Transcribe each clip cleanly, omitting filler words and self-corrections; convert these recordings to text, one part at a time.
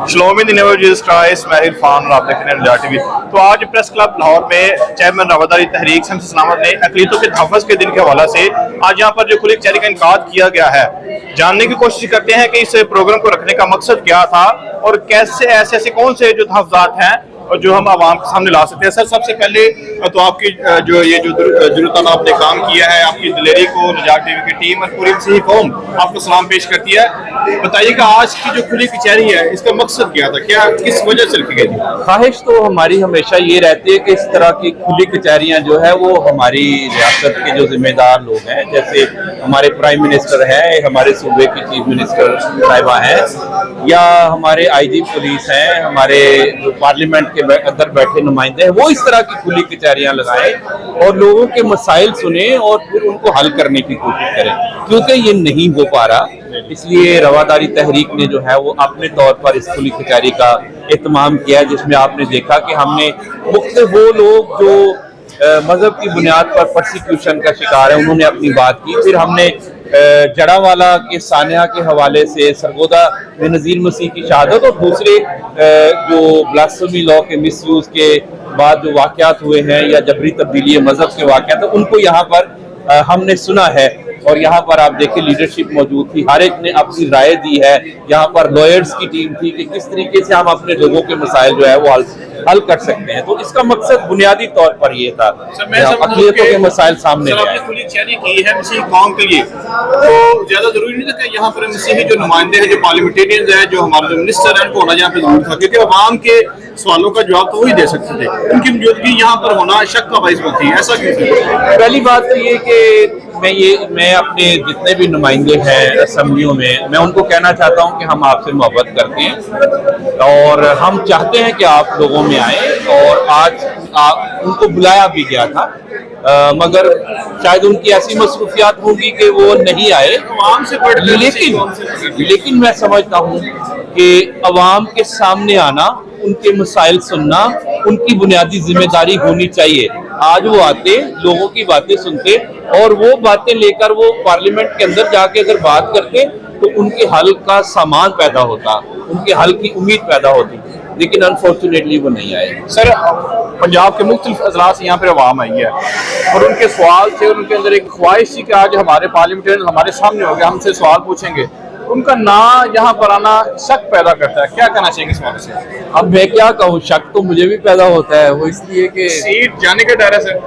Shlomi the never Jesus Christ, मैं इरफान और आप देख रहे हैं नजारा टीवी। तो आज प्रेस क्लब लाहौर में चेयरमैन रवादारी तहरीक शम्स सलामत ने अक़लियतों के तहफ़्फ़ुज़ के दिन के हवाले से आज यहाँ पर जो खुली कचहरी का इनकाद किया गया है, जानने की कोशिश करते हैं कि इस प्रोग्राम को रखने का मकसद क्या था और कैसे ऐसे कौन से जो तहफ़्फ़ुज़ात हैं और जो हम आवाम के सामने ला सकते हैं। सर, सबसे पहले तो आपकी जो जुर्रताना आपने काम किया है, आपकी दिलेरी को नजारा टीवी की टीम और पूरी मसीही कौम आपको सलाम पेश करती है। बताइएगा आज की जो खुली कचहरी है इसका मकसद क्या था, क्या किस वजह से रखी गई थी? ख्वाहिश तो हमारी हमेशा ये रहती है कि इस तरह की खुली कचहरियाँ जो है वो हमारी रियासत के जो जिम्मेदार लोग हैं, जैसे हमारे प्राइम मिनिस्टर हैं, हमारे सूबे की चीफ मिनिस्टर साहिबा हैं, या हमारे IG पुलिस हैं, हमारे जो पार्लियामेंट के अंदर बैठे नुमाइंदे हैं, वो इस तरह की खुली कचहरियाँ लगाएं और लोगों के मसाइल सुने और फिर उनको हल करने की कोशिश करें। क्योंकि ये नहीं हो पा रहा, इसलिए रवादारी तहरीक ने जो है वो अपने तौर पर इस खुली कचहरी का एहतमाम किया, जिसमें आपने देखा कि हमने मुख्तलिफ वो लोग जो मजहब की बुनियाद पर परसिक्यूशन का शिकार है उन्होंने अपनी बात की। फिर हमने जड़ावाला के सानिया के हवाले से सरगोदा में नज़ीर मसीह की शहादत और दूसरे जो ब्लास्फेमी लॉ के मिसयूज के बाद जो वाक़यात हुए हैं या जबरी तब्दीली मजहब के वाक़यात, उनको यहाँ पर हमने सुना है। और यहाँ पर आप देखिए लीडरशिप मौजूद थी, हर एक ने अपनी राय दी है। यहाँ पर लॉयर्स की टीम थी कि किस तरीके से हम अपने लोगों के मसाइल जो है वो हल कर सकते हैं। तो इसका मकसद बुनियादी तौर पर ये था अक़लियतों के मसाइल सामने खुली कचहरी की है मसीही कौम के लिए, तो ज्यादा जरूरी नहीं था कि यहाँ पर मसीही जो नुमाइंदे हैं, जो पार्लियामेंटेरियन है, जो हमारे जो मिनिस्टर हैं, उनको होना यहाँ पे जरूर था, क्योंकि अवाम के सवालों का जवाब तो वही दे सकते थे। उनकी मौजूदगी यहाँ पर होना शक का बाइस बनती है, ऐसा क्यों? पहली बात तो ये कि मैं अपने जितने भी नुमाइंदे हैं असम्बलियों में, मैं उनको कहना चाहता हूँ कि हम आपसे मोहब्बत करते हैं और हम चाहते हैं कि आप लोगों में आए। और आज उनको बुलाया भी गया था, मगर शायद उनकी ऐसी मसरूफियात होंगी कि वो नहीं आए। लेकिन मैं समझता हूँ कि अवाम के सामने आना, उनके मसाइल सुनना उनकी बुनियादी जिम्मेदारी होनी चाहिए। आज वो आते, लोगों की बातें सुनते और वो बातें लेकर वो पार्लियामेंट के अंदर जाके अगर बात करते तो उनके हल का सामान पैदा होता, उनके हल की उम्मीद पैदा होती। लेकिन अनफॉर्चुनेटली वो नहीं आए। सर, पंजाब के मुख्तलिफ अजला से यहाँ पर अवाम आई है और उनके सवाल थे, उनके अंदर एक ख्वाहिश थी कि आज हमारे पार्लियामेंटेरियन हमारे सामने हो गए, हमसे सवाल पूछेंगे। उनका ना यहाँ पर आना शक पैदा करता है, क्या कहना चाहिए इस बारे से? अब मैं क्या कहूँ, शक तो मुझे भी पैदा होता है, वो इसलिए कि सीट जाने का डर है। सर,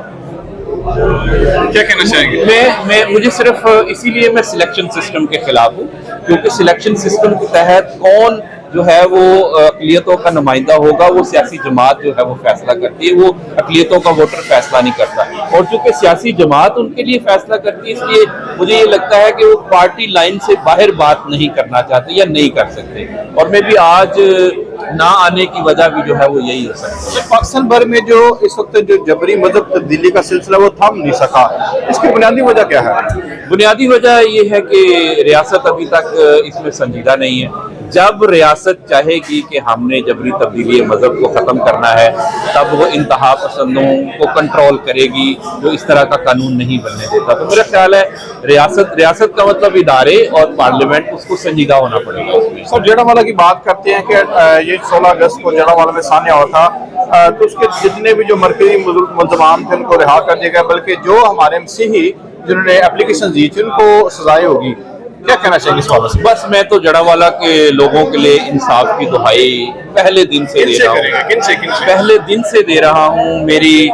क्या कहना चाहेंगे? मुझे सिर्फ इसीलिए मैं सिलेक्शन सिस्टम के खिलाफ हूँ, क्योंकि सिलेक्शन सिस्टम के तहत कौन जो है वो अक़लियतों का नुमाइंदा होगा, वो सियासी जमात जो है वो फैसला करती है, वो अक़लियतों का वोटर फैसला नहीं करता। और चूंकि सियासी जमात उनके लिए फैसला करती है, इसलिए मुझे ये लगता है कि वो पार्टी लाइन से बाहर बात नहीं करना चाहते या नहीं कर सकते। और मैं भी आज ना आने की वजह भी जो है वो यही हो सकती है। पाकिस्तान भर में जो इस वक्त जो जबरी मजहब तब्दीली का सिलसिला वो थम नहीं सका, इसकी बुनियादी वजह क्या है? बुनियादी वजह ये है कि रियासत अभी तक इसमें संजीदा नहीं है। जब रियासत चाहेगी कि हमने जबरी तब्दीली मजहब को ख़त्म करना है, तब वो इंतहा पसंदों को कंट्रोल करेगी जो इस तरह का कानून नहीं बनने देता। तो मेरा ख्याल है रियासत का मतलब इदारे और पार्लियामेंट, उसको संजीदा होना पड़ेगा उसमें। सर, जड़ावाला की बात करते हैं कि ये 16 अगस्त को जड़ावाला में सानिया हुआ था, तो उसके जितने भी जो मरकजी मुल्ज़मान थे उनको रिहा कर दिया गया, बल्कि जो हमारे मसीही जिन्होंने एप्लीकेशन दी थी उनको सजाएं होगी। क्या कहना चाहिए इस बात से? बस मैं तो जड़ावाला के लोगों के लिए इंसाफ की दुहाई पहले दिन से दे रहा हूँ, पहले दिन से दे रहा हूँ। मेरी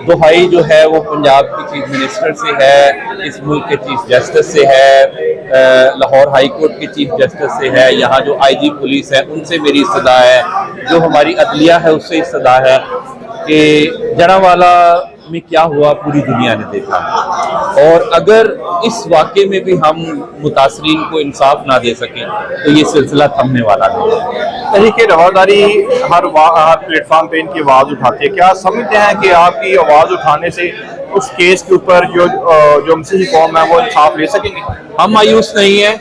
दुहाई जो है वो पंजाब की चीफ मिनिस्टर से है, इस मुल्क के चीफ जस्टिस से है, लाहौर हाई कोर्ट के चीफ जस्टिस से है, यहाँ जो IG पुलिस है उनसे मेरी इस्तदा है, जो हमारी अदलिया है उससे इस्तदा है कि जड़ावाला में क्या हुआ पूरी दुनिया ने देखा। और अगर इस वाक़े में भी हम मुतासरीन को इंसाफ ना दे सकें तो ये सिलसिला थमने वाला नहीं है। तहरीक रवादारी हर प्लेटफॉर्म पे इनकी आवाज़ उठाती है, क्या समझते हैं कि आपकी आवाज़ उठाने से उस केस के ऊपर जो मसीही कौम है वो इंसाफ ले सकेंगे? हम मायूस नहीं है,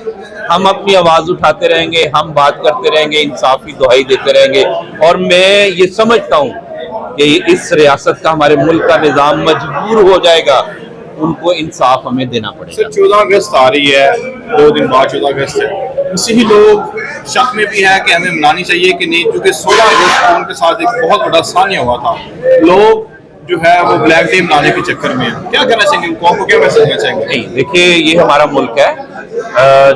हम अपनी आवाज़ उठाते रहेंगे, हम बात करते रहेंगे, इंसाफ की दुहाई देते रहेंगे। और मैं ये समझता हूँ कि इस रियासत का, हमारे मुल्क का निज़ाम मजबूर हो जाएगा, उनको इंसाफ हमें देना पड़ेगा। 14 अगस्त आ रही है, 2 दिन बाद 14 अगस्त है, मसीही लोग शक में भी है कि हमें मनानी चाहिए कि नहीं, क्योंकि 16 अगस्त को उनके साथ एक बहुत बड़ा सानिया हुआ था। लोग जो है वो ब्लैक डे मनाने के चक्कर में है। क्या कहना चाहेंगे, कौन को क्या मैसेज देना चाहेंगे? नहीं, देखिए, ये हमारा मुल्क है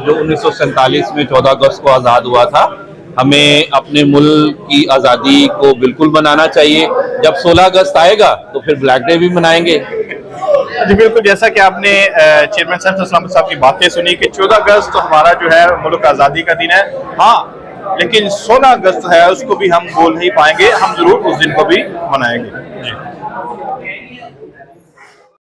जो 1947 में 14 अगस्त को आज़ाद हुआ था। हमें अपने मुल्क की आज़ादी को बिल्कुल मनाना चाहिए। जब 16 अगस्त आएगा तो फिर ब्लैक डे भी मनाएंगे। जी बिल्कुल, जैसा कि आपने चेयरमैन साहब की बातें सुनी कि 14 अगस्त तो हमारा जो है मुल्क आज़ादी का दिन है, हाँ, लेकिन 16 अगस्त है उसको भी हम बोल नहीं पाएंगे, हम जरूर उस दिन को भी मनाएंगे। जी।